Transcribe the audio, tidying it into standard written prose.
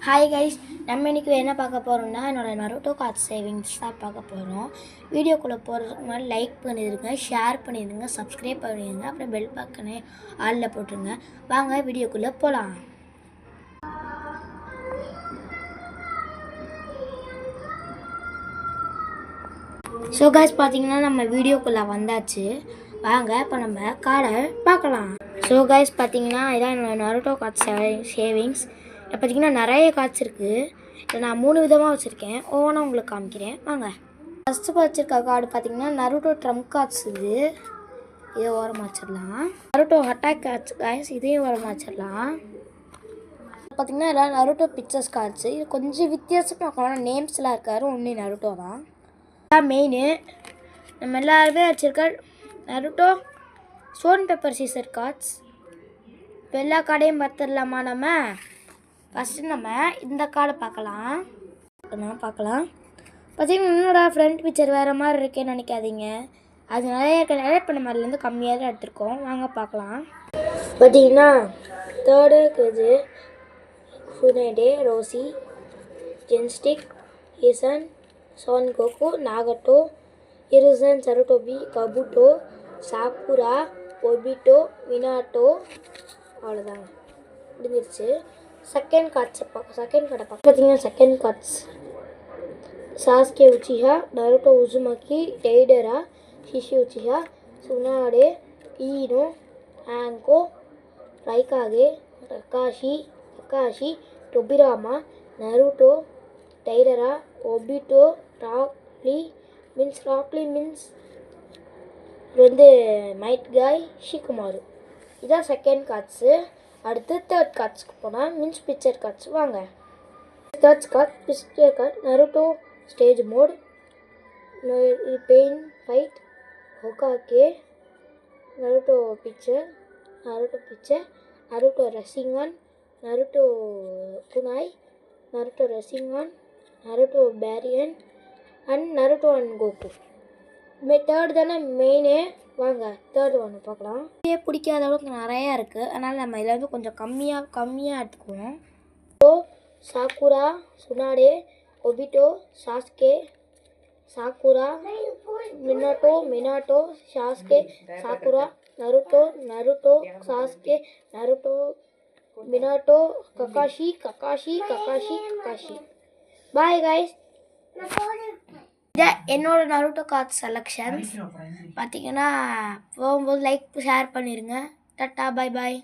Hi guys, நம்ம இன்றைக்கி என்ன பார்க்க போகிறோம்னா என்னோடய நருட்டோ கார்ட் சேவிங்ஸ் தான் பார்க்க போகிறோம். வீடியோக்குள்ளே போகிறதுக்கு முன்னாடி லைக் பண்ணிடுங்க, ஷேர் பண்ணிடுங்க, சப்ஸ்கிரைப் பண்ணிடுங்க, அப்புறம் பெல் பக்கனே ஆளில் போட்டுருங்க. வாங்க வீடியோக்குள்ளே போகலாம். ஸோ கைஸ், பார்த்தீங்கன்னா நம்ம வீடியோக்குள்ளே வந்தாச்சு. வாங்க இப்போ நம்ம கார்டை பார்க்கலாம். ஸோ கைஸ், பார்த்தீங்கன்னா இதான் என்னோடய நருட்டோ கார்ட் சேவிங்ஸ். இப்போ பார்த்தீங்கன்னா நிறைய கார்ட்ஸ் இருக்குது. இதை நான் 3 விதமாக வச்சுருக்கேன். ஒவ்வொன்றா உங்களுக்கு காமிக்கிறேன் வாங்க. ஃபஸ்ட்டு வச்சுருக்க கார்டு பார்த்தீங்கன்னா நருட்டோ ட்ரம்ப் கார்ட்ஸ். இதை ஓரமாக வச்சிடலாம். நருட்டோ அட்டாக் கார்ட்ஸ் கைஸ், இதையும் ஓரமாக வச்சிடலாம். பார்த்தீங்கன்னா எல்லாம் நருட்டோ பிக்சர்ஸ் கார்ட்ஸு. இது கொஞ்சம் வித்தியாசமாக இருக்கணும், நேம்ஸ்லாம் இருக்காரு, ஒன்றே நருட்டோ தான். இதான் மெயின். நம்ம எல்லாருமே வச்சுருக்க Naruto stone paper scissor cards. இப்போ எல்லா கார்டையும் பார்த்துடலாமா? நம்ம ஃபஸ்ட்டு நம்ம இந்த கார்டை பார்க்கலாம். பார்த்தீங்கன்னா என்னோட ஃப்ரண்ட் பிக்சர் வேறு மாதிரி இருக்கேன்னு நினைக்காதீங்க. அது நிறைய பண்ண மாதிரிலேருந்து கம்மியாக தான் எடுத்திருக்கோம். வாங்க பார்க்கலாம். பார்த்தீங்கன்னா தேர்டு இருக்குது ஃபுனேடே, ரோசி, ஜென்ஸ்டிக், ஈசன், சோன் கோகு, நாகட்டோ, இருசன், Sarutobi, Kabuto, Sakura, Obito, Minato. அவ்வளோதாங்க, முடிஞ்சிருச்சு. செகண்ட் கார்டை பார்த்தீங்கன்னா second cards Sasuke Uchiha, Naruto Uzumaki, Deidara, Shisui Uchiha, Tsunade, Ino, Anko, Raikage, Kakashi, Tobirama, Naruto, Deidara, Obito, Rock Lee means வந்து மைட் காய், ஷிகுமாரு. இதான் second cards. அடுத்து third கார்ட்ஸ்க்கு போனால் means picture cards. வாங்க. Third picture card Naruto stage mode, Pain fight, Hokage, Naruto picture, Naruto Rasengan, Naruto kunai, Naruto Rasengan, Naruto Baryon and Naruto and Goku. Third தானே மெயினே. வாங்க third ஒன்று பார்க்கலாம். பிடிக்காத அளவுக்கு நிறையா இருக்குது, அதனால் நம்ம இதில் வந்து கொஞ்சம் கம்மியாக எடுத்துக்குவோம். Sakura, Tsunade, Obito, Sasuke, Sakura, Minato, Sasuke, Sakura, Naruto, Sasuke, Naruto, Minato, Kakashi. Bye guys. இதான் என்னோட நருட்டோ கார்ட் செலெக்ஷன்ஸ். பார்த்தீங்கன்னா போகும்போது லைக் ஷேர் பண்ணிடுங்க. டாட்டா, பாய்.